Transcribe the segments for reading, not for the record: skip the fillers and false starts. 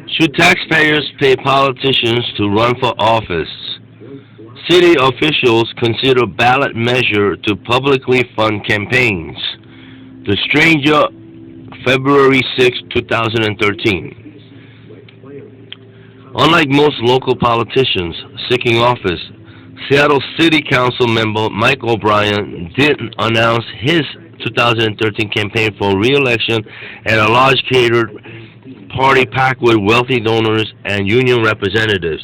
Should taxpayers pay politicians to run for office? City officials consider ballot measure to publicly fund campaigns. The Stranger, February 6, 2013. Unlike most local politicians seeking office, Seattle City Council member Mike O'Brien didn't announce his 2013 campaign for re-election at a large catered party packed with wealthy donors and union representatives.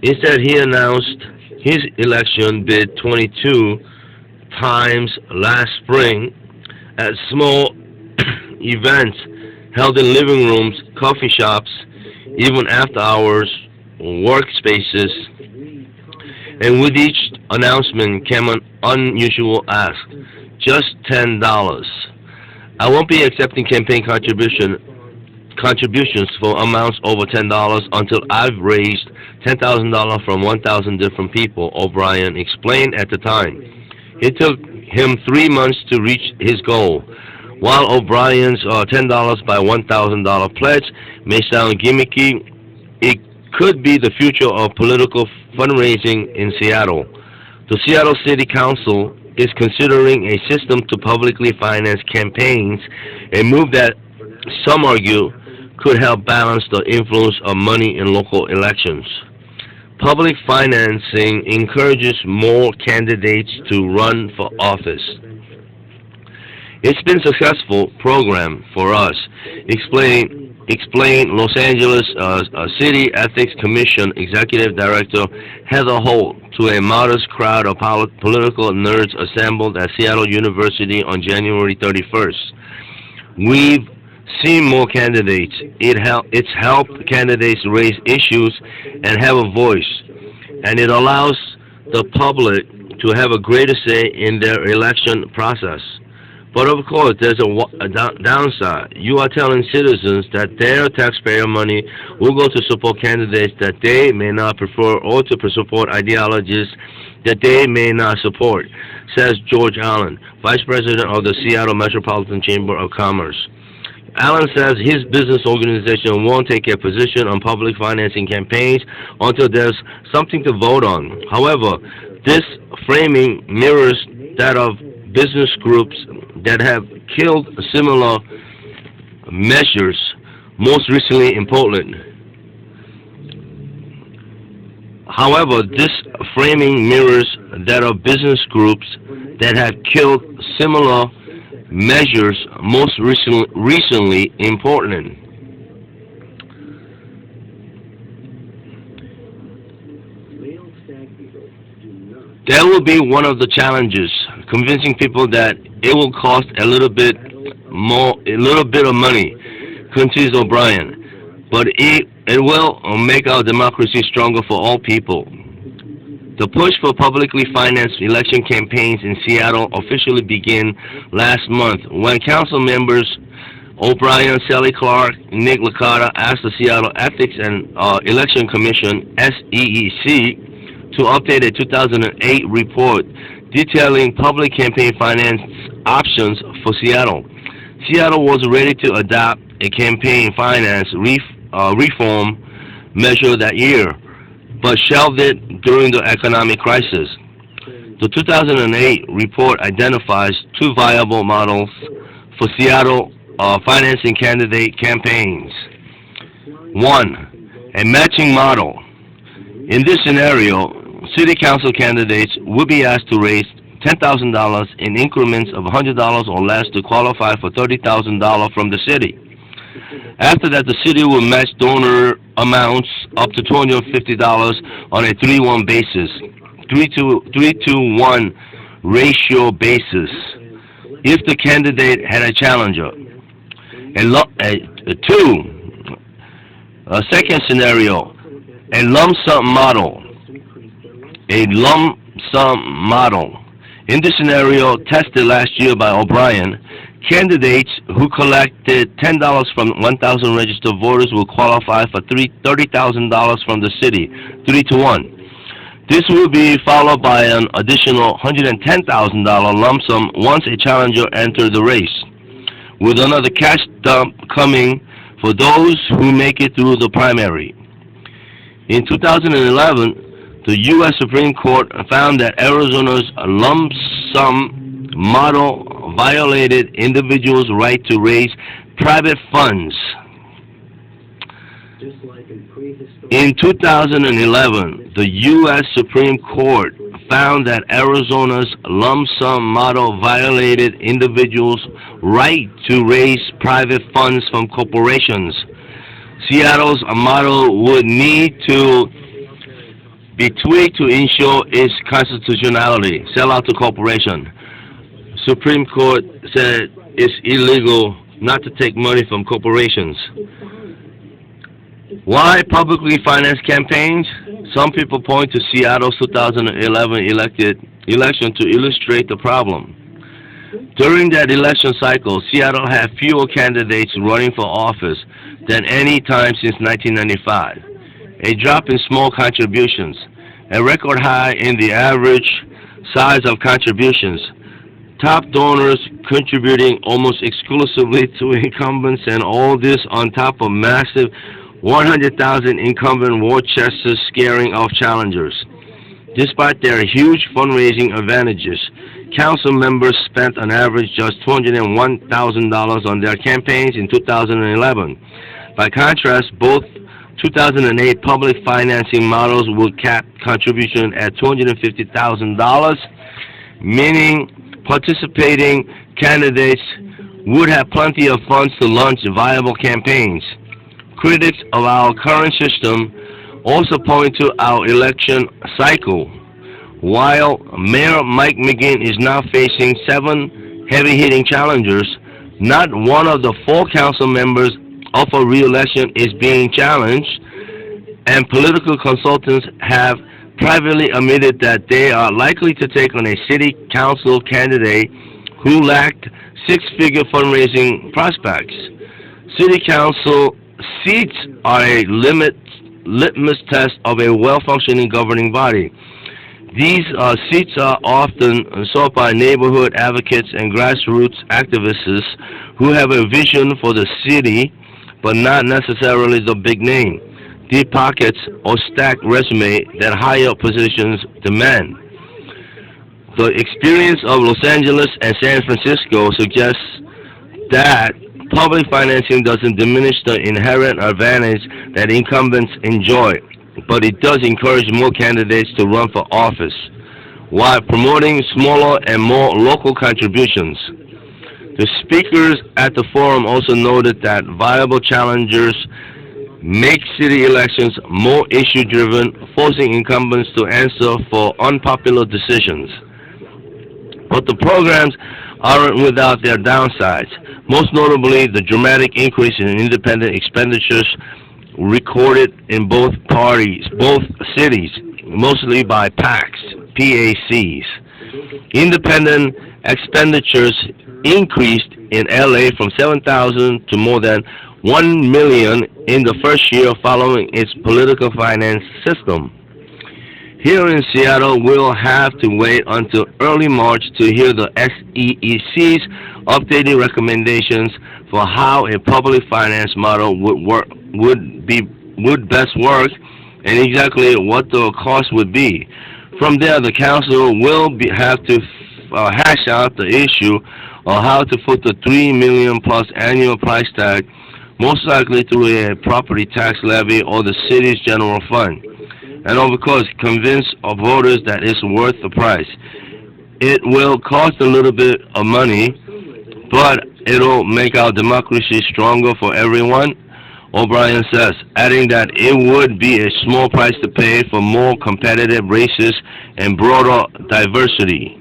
Instead, he announced his election bid 22 times last spring at small events held in living rooms, coffee shops, even after hours workspaces, and with each announcement came an unusual ask: just $10. I won't be accepting campaign contributions for amounts over $10 until I've raised $10,000 from 1,000 different people, O'Brien explained at the time. It took him 3 months to reach his goal. While O'Brien's $10 by $1,000 pledge may sound gimmicky, it could be the future of political fundraising in Seattle. The Seattle City Council is considering a system to publicly finance campaigns, a move that some argue could help balance the influence of money in local elections. Public financing encourages more candidates to run for office. It's been a successful program for us, explained Los Angeles City Ethics Commission Executive Director Heather Holt to a modest crowd of political nerds assembled at Seattle University on January 31st. We've seen more candidates. It's helped candidates raise issues and have a voice, and it allows the public to have a greater say in their election process. But of course, there's a downside. You are telling citizens that their taxpayer money will go to support candidates that they may not prefer or to support ideologies that they may not support, says George Allen, Vice President of the Seattle Metropolitan Chamber of Commerce. Allen says his business organization won't take a position on public financing campaigns until there's something to vote on. However, this framing mirrors that of business groups that have killed similar measures, most recently in Portland. However, this framing mirrors that of business groups that have killed similar measures, most recently in Portland. That will be one of the challenges, convincing people that it will cost a little bit of money, continues O'Brien, but it will make our democracy stronger for all people. The push for publicly financed election campaigns in Seattle officially began last month when council members O'Brien, Sally Clark, Nick Licata asked the Seattle Ethics and Election Commission, SEEC, to update a 2008 report detailing public campaign finance options for Seattle. Seattle was ready to adopt a campaign finance reform measure that year, but shelved it during the economic crisis. The 2008 report identifies two viable models for Seattle financing candidate campaigns. One, a matching model. In this scenario, city council candidates would be asked to raise $10,000 in increments of $100 or less to qualify for $30,000 from the city. After that, the city will match donor amounts up to $250 on a 3-1 basis, 3-to-1 ratio basis, if the candidate had a challenger. A second scenario, a lump sum model. A lump sum model. In this scenario, tested last year by O'Brien, candidates who collected $10 from 1,000 registered voters will qualify for $30,000 from the city, 3-to-1. This will be followed by an additional $110,000 lump sum once a challenger enters the race. with another cash dump coming for those who make it through the primary. In 2011, the U.S. Supreme Court found that Arizona's lump sum model violated individuals' right to raise private funds. In 2011, the U.S. Supreme Court found that Arizona's lump sum model violated individuals' right to raise private funds from corporations. Seattle's model would need to be tweaked to ensure its constitutionality. Sell out to corporation. Supreme Court said it's illegal not to take money from corporations. Why publicly financed campaigns? Some people point to Seattle's 2011 election to illustrate the problem. During that election cycle, Seattle had fewer candidates running for office than any time since 1995. A drop in small contributions, a record high in the average size of contributions, top donors contributing almost exclusively to incumbents, and all this on top of massive 100,000 incumbent war chests scaring off challengers. Despite their huge fundraising advantages, council members spent on average just $201,000 on their campaigns in 2011. By contrast, both 2008 public financing models would cap contribution at $250,000, meaning participating candidates would have plenty of funds to launch viable campaigns. Critics of our current system also point to our election cycle. While Mayor Mike McGinn is now facing 7 heavy-hitting challengers, not one of the 4 council members up for re-election is being challenged, and political consultants have privately admitted that they are likely to take on a city council candidate who lacked 6-figure fundraising prospects. City council seats are a litmus test of a well-functioning governing body. These seats are often sought by neighborhood advocates and grassroots activists who have a vision for the city, but not necessarily the big name, deep pockets, or stacked resume that higher positions demand. The experience of Los Angeles and San Francisco suggests that public financing doesn't diminish the inherent advantage that incumbents enjoy, but it does encourage more candidates to run for office, while promoting smaller and more local contributions. The speakers at the forum also noted that viable challengers make city elections more issue-driven, forcing incumbents to answer for unpopular decisions. But the programs aren't without their downsides, most notably the dramatic increase in independent expenditures recorded in both cities, mostly by PACs. Independent expenditures increased in LA from $7,000 to more than $1 million in the first year following its political finance system. Here in Seattle, we'll have to wait until early March to hear the SEEC's updated recommendations for how a public finance model would best work and exactly what the cost would be. From there, the council will have to hash out the issue of how to put the $3 million plus annual price tag, most likely through a property tax levy or the city's general fund, and of course convince voters that it's worth the price. It will cost a little bit of money, but it'll make our democracy stronger for everyone, O'Brien says, adding that it would be a small price to pay for more competitive races and broader diversity.